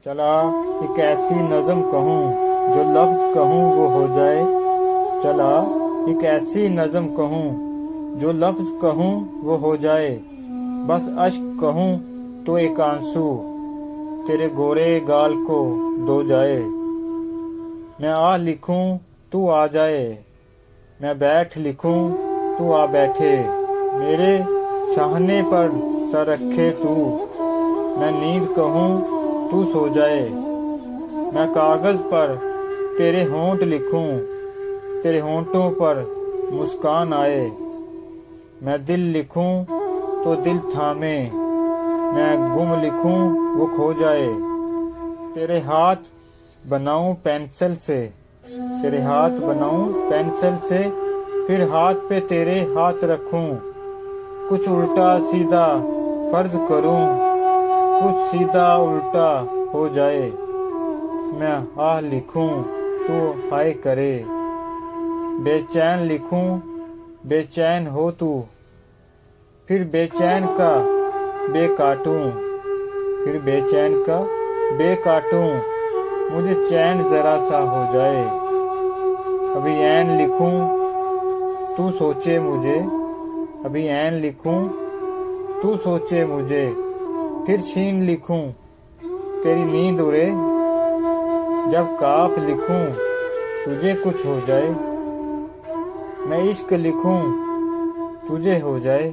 चला एक ऐसी नज़म कहूँ, जो लफ्ज़ कहूँ वो हो जाए। चला एक ऐसी नज़म कहूँ, जो लफ्ज़ कहूँ वो हो जाए। बस अश्क कहूँ तो एक आंसू तेरे गोरे गाल को धो जाए। मैं आ लिखूं तू आ जाए, मैं बैठ लिखूं तू आ बैठे। मेरे शाहने पर सर रखे तू, मैं नींद कहूँ तू सो जाए। मैं कागज़ पर तेरे होंठ लिखूं, तेरे होंठों पर मुस्कान आए। मैं दिल लिखूं तो दिल थामे, मैं गुम लिखूं वो खो जाए। तेरे हाथ बनाऊं पेंसिल से, तेरे हाथ बनाऊं पेंसिल से, फिर हाथ पे तेरे हाथ रखूं। कुछ उल्टा सीधा फर्ज करूं, कुछ सीधा उल्टा हो जाए। मैं आह लिखूं तू हाय करे, बेचैन लिखूं बेचैन हो तू। फिर बेचैन का बे काटूं, फिर बेचैन का बे काटूं। मुझे चैन जरा सा हो जाए। अभी ऐन लिखूं तू सोचे मुझे, अभी ऐन लिखूं तू सोचे मुझे। फिर शीन लिखूं तेरी नींद उड़े, जब काफ लिखूं तुझे कुछ हो जाए। मैं इश्क लिखूं तुझे हो जाए।